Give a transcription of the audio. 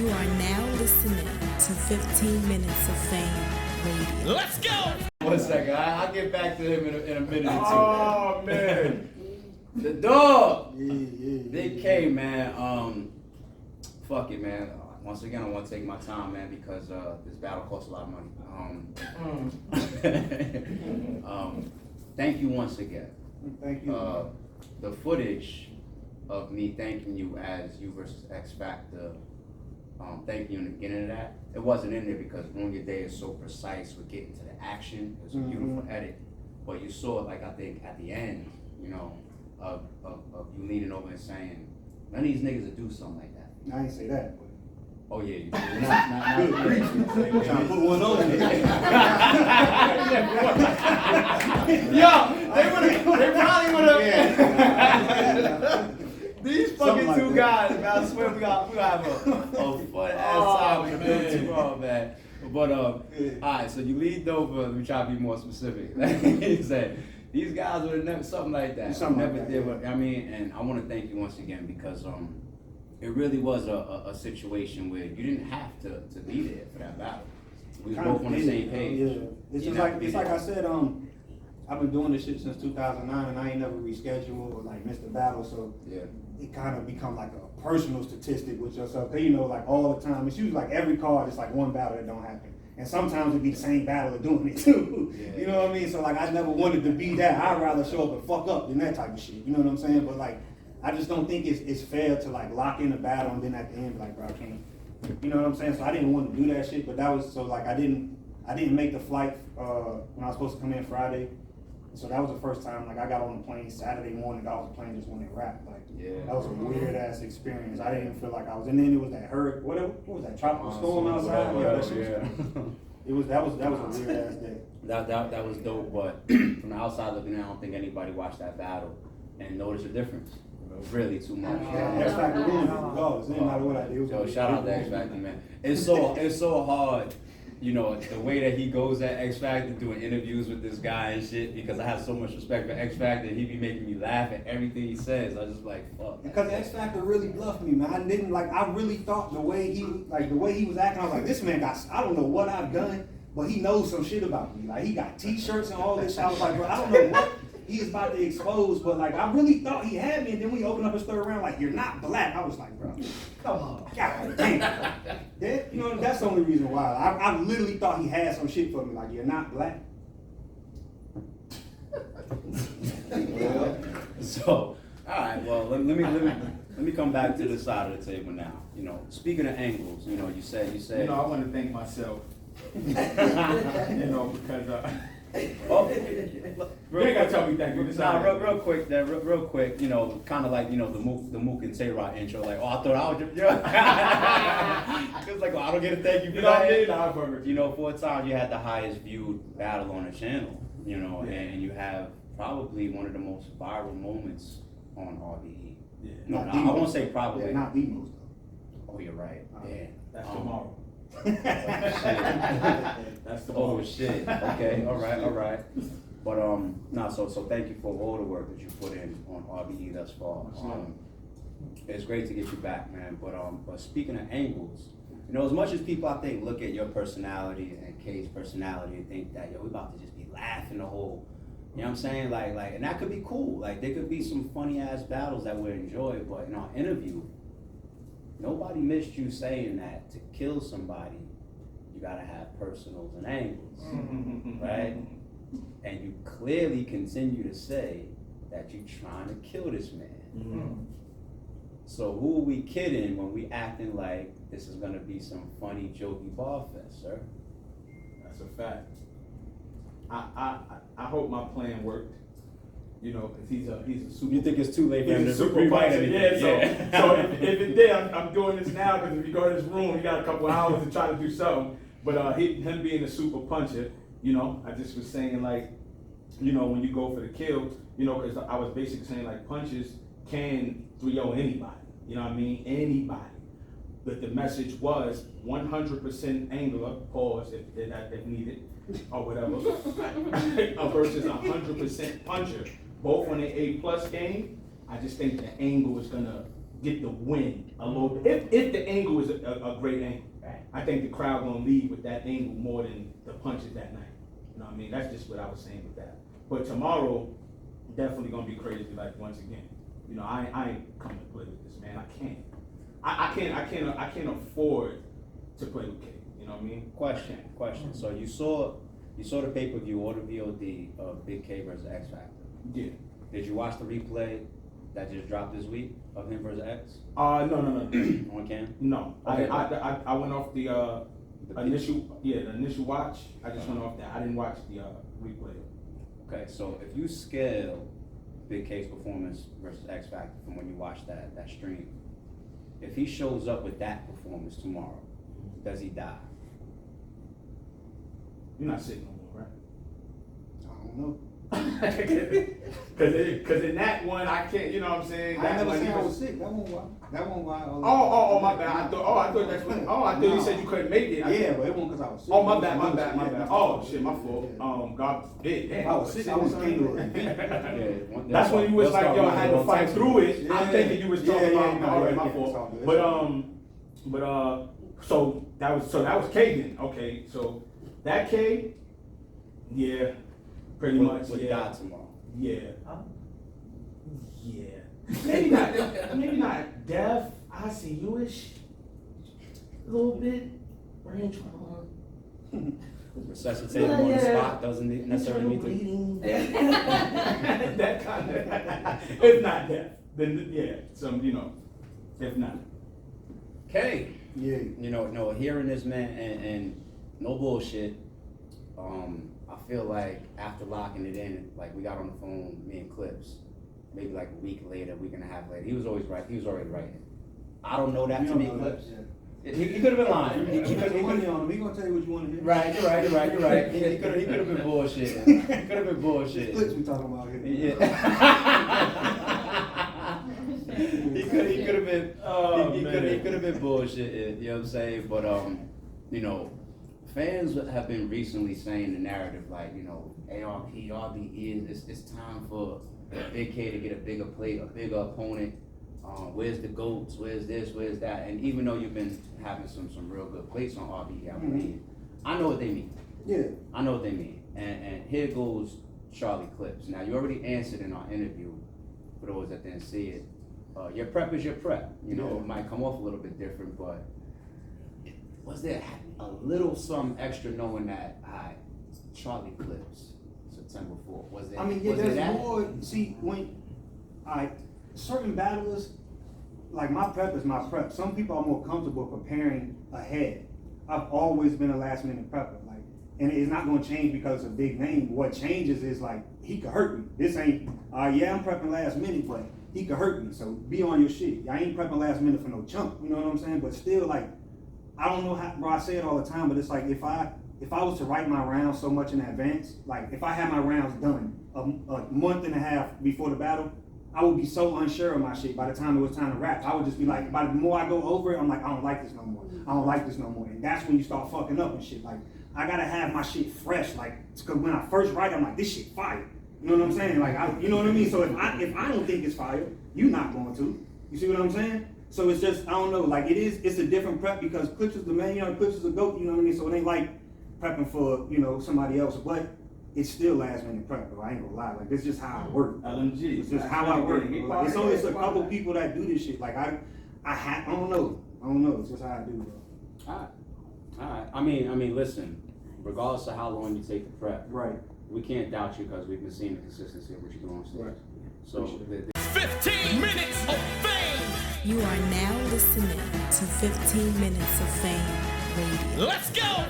You are now listening to 15 Minutes of Fame Radio. Let's go! 1 second, I'll get back to him in a minute or two. Oh, man. The dog! Yeah. Big K, man. Fuck it, man. Once again, I want to take my time, man, because this battle costs a lot of money. Thank you once again. Thank you. The footage of me thanking you as you versus X Factor, thank you in the beginning of that. It wasn't in there because Ruin Your Day is so precise with getting to the action. It's a beautiful edit. But you saw it, like, I think at the end, you know, of you leaning over and saying, none of these niggas would do something like that. I ain't say that. Oh yeah, you did. Not trying to put one on there. Yo, they probably would have. These fucking Something two like guys, man, I swear we got have a fun ass time with them two, man. But alright, so you leaned over. Let me try to be more specific. He said these guys would have never something like that. Never did. What, I mean, and I want to thank you once again because it really was a situation where you didn't have to be there for that battle. We were both on the same page. Yeah, it's just like I said. I've been doing this shit since 2009, and I ain't never rescheduled or like missed a battle. So Yeah. it kind of become like a personal statistic with yourself. Cause you know, like all the time, it's usually like every card, it's like one battle that don't happen. And sometimes it be the same battle of doing it too. Yeah. You know what I mean? So like I never wanted to be that. I'd rather show up and fuck up than that type of shit. You know what I'm saying? But like, I just don't think it's fair to like lock in a battle and then at the end be like, bro, I can't. You know what I'm saying? So I didn't want to do that shit, but that was so like I didn't make the flight when I was supposed to come in Friday. So that was the first time like I got on the plane Saturday morning, got off the plane just when it wrapped. Like that was a weird ass experience. I didn't even feel like I was, and then it was that hurricane, what was that, tropical storm outside? That was a weird ass day. That was dope, but from the outside looking in, I don't think anybody watched that battle and noticed the difference. Really too much. X Factor ruined it regardless. It didn't matter what I did. Yo, shout out to X Factor, man. It's so hard, you know, the way that he goes at X Factor doing interviews with this guy and shit, because I have so much respect for X Factor, he be making me laugh at everything he says. I just like, fuck. Because X Factor really bluffed me, man. I didn't like. I really thought the way he was acting, I was like, this man got. I don't know what I've done, but he knows some shit about me. Like he got T-shirts and all this shit. I was like, bro, I don't know what he is about to expose, but like I really thought he had me. And then we opened up his third round, like you're not black. I was like, bro, come on, god damn. You know, that's the only reason why. I literally thought he had some shit for me, like you're not black. Well, so, all right. Well, let me come back to the side of the table now. You know, speaking of angles, you know, you said. You know, I want to thank myself. You know, because you ain't gotta tell me thank you. Nah, real quick, you know, kind of like, you know, the Mook and Tay-Rod intro, like, oh, I thought I was just, it was like, oh, I don't get a thank you for that. You know, for a time, you had the highest viewed battle on the channel, you know, and you have probably one of the most viral moments on RBE. Yeah. No, I won't say probably. Yeah, not the most. Oh, you're right. Yeah. That's tomorrow. That's the oh shit. Okay, all right. But so thank you for all the work that you put in on RBE thus far. It's great to get you back, man. But speaking of angles, you know, as much as people I think look at your personality and K's personality and think that we about to just be laughing the whole, you know what I'm saying? Like, and that could be cool. Like, there could be some funny ass battles that we enjoy. But in our interview, nobody missed you saying that to kill somebody, you gotta have personals and angles, right? And you clearly continue to say that you're trying to kill this man. So who are we kidding when we acting like this is gonna be some funny, jokey bar fest, sir? That's a fact. I hope my plan worked. You know, because he's a super. You think it's too late for him to super rewrite puncher. anything? So if it did, I'm doing this now because if you go to this room, you got a couple hours to try to do something. But him being a super puncher, you know, I just was saying like, you know, when you go for the kill, you know, because I was basically saying like punches can 3-0 anybody. You know what I mean? Anybody. But the message was 100% angler, pause if needed, or whatever, versus 100% puncher. Both on the A+ game, I just think the angle is gonna get the win a little bit. If the angle is a great angle, I think the crowd gonna lead with that angle more than the punches that night. You know what I mean? That's just what I was saying with that. But tomorrow, definitely gonna be crazy. Like once again, you know, I ain't coming to play with this, man. I can't afford to play with K. You know what I mean? Question. So you saw the pay-per-view or the VOD of Big K versus X Factor. Yeah. Did you watch the replay that just dropped this week of him versus X? No. On cam? No. Okay. I went off the initial watch. I just went off that. I didn't watch the replay. Okay, so if you scale Big K's performance versus X Factor from when you watch that stream, if he shows up with that performance tomorrow, does he die? You're not sick no more, right? I don't know. Cause in that one I can't, you know what I'm saying? I That never one, said he I was- was sick. That won't why. That won't why. Oh, my bad. I thought that's what. Oh, I thought you said you couldn't make it. Yeah, but it won't because I was sick. Oh, my bad. Oh, shit, my Yeah. fault. God forbid. Damn, I was sick. I was sorry. can't That's when you was like, yo, I had to fight through it. I'm Yeah. thinking you was talking about, no, all right, yeah, my it's all fault. good. But so that was K then. Okay, so that K, yeah, pretty much, Would yeah. die tomorrow. Yeah. Yeah. Maybe not deaf, ICU-ish. A little bit. Brain trauma. Resuscitate him on the spot doesn't necessarily need to. Bleeding. That kind of. If not deaf, then yeah, if not. Okay. Yeah. You know, no, hearing this man and no bullshit, I feel like after locking it in, like we got on the phone, me and Clips, maybe like a week later, week and a half later, he was already writing. I don't know that to be Clips. He could have been lying. He could have money on him. He gonna tell you what you want to hear. Right, you're right. He could have been bullshitting. He could have been bullshitting. Splits we talking about here. Yeah. he could have been. Oh, he man. could have been bullshitting. You know what I'm saying? But you know, fans have been recently saying the narrative like, you know, ARP, RBE, it's time for Big K to get a bigger plate, a bigger opponent. Where's the GOATs? Where's this? Where's that? And even though you've been having some real good plates on RBE, I believe, I know what they mean. Yeah. I know what they mean. And here goes Charlie Clips. Now, you already answered in our interview, for those that didn't see it. Your prep is your prep. You know, it might come off a little bit different, but was there a little some extra knowing that, Charlie Clips, September 4th, was there? I mean, yeah, was there there's that? more. See, when certain battlers, like my prep is my prep. Some people are more comfortable preparing ahead. I've always been a last minute prepper, like, and it's not going to change because it's a big name. What changes is like he could hurt me. This ain't. Yeah, I'm prepping last minute, but he could hurt me. So be on your shit. I ain't prepping last minute for no chump. You know what I'm saying? But still, like, I don't know how. Bro, I say it all the time, but it's like if I was to write my rounds so much in advance, like if I had my rounds done a month and a half before the battle, I would be so unsure of my shit by the time it was time to rap. I would just be like, by the more I go over it, I'm like, I don't like this no more. I don't like this no more. And that's when you start fucking up and shit. Like, I gotta have my shit fresh. Like, cause when I first write, I'm like, this shit fire. You know what I'm saying? Like, you know what I mean? So if I don't think it's fire, you're not going to. You see what I'm saying? So it's just, I don't know, like it's a different prep because Clips is the man, you know, Clips is a GOAT, you know what I mean? So it ain't like prepping for, you know, somebody else, but it's still last minute prep, bro. I ain't gonna lie. Like, it's just how I work. LMG. It's just how I work. Like, it's only a couple people that do this shit. Like, I don't know. It's just how I do, bro. Alright. I mean, listen, regardless of how long you take the prep, Right. we can't doubt you because we've been seeing the consistency of what you do on stage. Right. So, 15 minutes of fame. You are now listening to 15 Minutes of Fame Radio. Let's go.